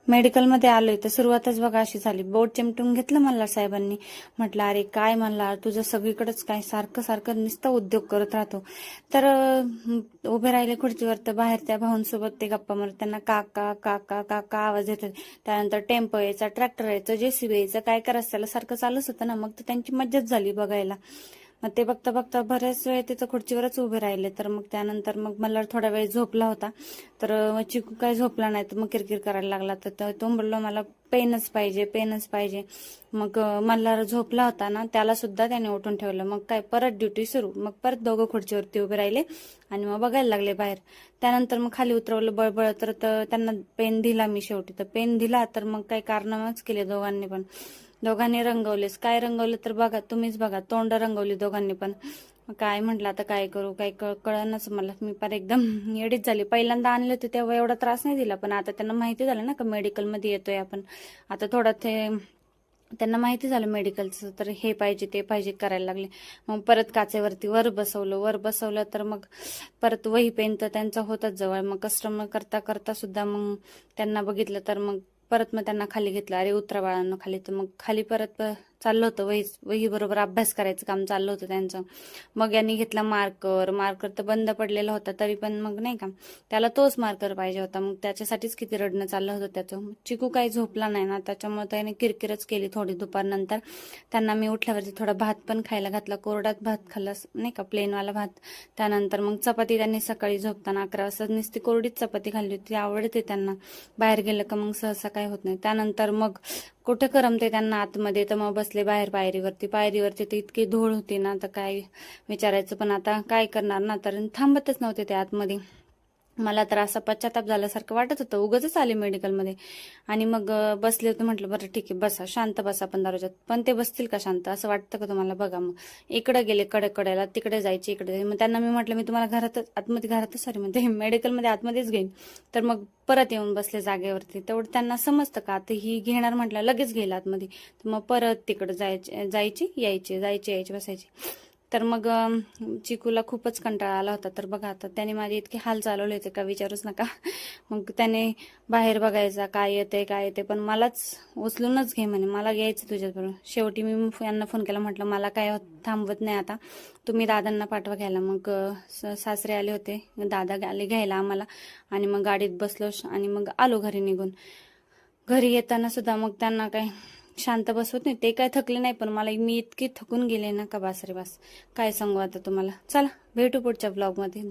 मेडिकलमध्ये आलोय तर सुरुवातच बघा अशी झाली. बोट चिमटून घेतलं मल्हार साहेबांनी. म्हटलं अरे काय मल्हार, तुझं सगळीकडेच काय सारखं सारखं नुसतं उद्योग करत राहतो. तर उभे राहिले खुर्चीवर, तर बाहेर त्या भाऊंसोबत ते गप्पा मारत त्यांना काका काका काका आवाज येतात. त्यानंतर टेम्पो यायचा, ट्रॅक्टर यायचं, जेसीबी यायचं, काय करायचं त्याला सारखं चालूच होतं ना. मग तर त्यांची मज्जाच झाली बघायला. मग ते बघता बघता बऱ्याच वेळ तिथं खुर्चीवरच उभे राहिले. तर मग त्यानंतर मग मला थोडा वेळ झोपला होता. तर चिकू काय झोपला नाही, तर मग किरकिर करायला लागला. तर तो बोललो मला पेनच पाहिजे, पेनच पाहिजे. मग मल्हार झोपला होता ना, त्याला सुद्धा त्याने उठून ठेवलं. मग काय परत ड्युटी सुरू. मग परत दोघं खुर्चीवरती उभे राहिले आणि मग बघायला लागले बाहेर. त्यानंतर मग खाली उतरवलं बळबळ. तर त्यांना पेन दिला मी शेवटी. तर पेन दिला तर मग काही कारनामाच केले दोघांनी पण. दोघांनी रंगवलेस. काय रंगवलं तर बघा, तुम्हीच बघा. तोंड रंगवली दोघांनी पण. काय म्हटलं आता काय करू, काय कळनच मला. मी पर एकदम येडीच झाली. पहिल्यांदा आणले होते तेव्हा एवढा त्रास नाही दिला, पण आता त्यांना माहिती झालं ना का मेडिकलमध्ये येतोय आपण. आता थोडा ते त्यांना माहिती झालं मेडिकलचं, तर हे पाहिजे ते पाहिजे करायला लागले. मग परत काचेवरती वर बसवलं तर मग परत वही पेन तर त्यांचा होताच जवळ. मग कस्टमर करता करता सुद्धा मग त्यांना बघितलं, तर मग परत मग त्यांना खाली घेतलं. अरे उतरा बाळांनो खाली. तर मग खाली परत चाललं होतं वही बरोबर अभ्यास करायचं काम चाललं होतं त्यांचं. मग यांनी घेतला मार्कर तर बंद पडलेला होता, तरी पण मग नाही का त्याला तोच मार्कर पाहिजे होता. मग त्याच्यासाठीच किती रडणं चाललं होतं त्याचं. चिकू काही झोपला नाही ना, त्याच्यामुळे त्याने किरकिरच केली थोडी दुपारनंतर. त्यांना मी उठल्यावरती थोडा भात पण खायला घातला. कोरडाच भात खाल्ला नाही का, प्लेनवाला भात. त्यानंतर मग चपाती त्यांनी सकाळी झोपताना 11 वाजता नुसती कोरडीच चपाती खाल्ली होती, आवडते त्यांना. बाहेर गेलं का मग सहसा काय होत नाही. त्यानंतर मग कुठे करमते त्यांना आतमध्ये, तर मग बसले बाहेर पायरीवरती तर इतकी धूळ होती ना, तर काय विचारायचं. पण आता काय करणार ना, तर थांबतच नव्हते ते आतमध्ये. मला तर असा पश्चाताप झाल्यासारखं वाटत होतं, उगाचच आले मेडिकलमध्ये. आणि मग बसले होते. म्हटलं बरं ठीक आहे, बसा शांत बसा पण दरवाजात. पण ते बसतील का शांत, असं वाटतं का तुम्हाला? बघा मग इकडे गेले कडेला, तिकडे जायचे, इकडे जायचे. मग त्यांना मी म्हटलं मी तुम्हाला घरातच सॉरी म्हणते मेडिकलमध्ये आतमध्येच घेईन. तर मग परत येऊन बसले जागेवरती. तेवढं त्यांना समजतं का आता ही घेणार म्हटलं लगेच घेईल आतमध्ये. तर मग परत तिकडे जायची यायची बसायची. तर मग चिकूला खूपच कंटाळा आला होता. तर बघा आता त्याने माझे इतके हाल चालवले होते का विचारूच नका. मग त्याने बाहेर बघायचा काय येते पण मलाच उचलूनच घे म्हणे, मला घ्यायचं तुझ्याबरोबर. शेवटी मी यांना फोन केला, म्हटलं मला काय थांबवत नाही आता, तुम्ही दादांना पाठवा घ्यायला. मग सासरे आले होते, दादा आले घ्यायला आम्हाला. आणि मग गाडीत बसलो आणि मग आलो घरी निघून. घरी येताना सुद्धा मग त्यांना काय शांत बसवत नाही. ते काय थकले नाही, पण मी इतकी थकून गेले ना का बास रे बास. काय सांगू आता तुम्हाला. चला भेटू पुढच्या ब्लॉगमध्ये.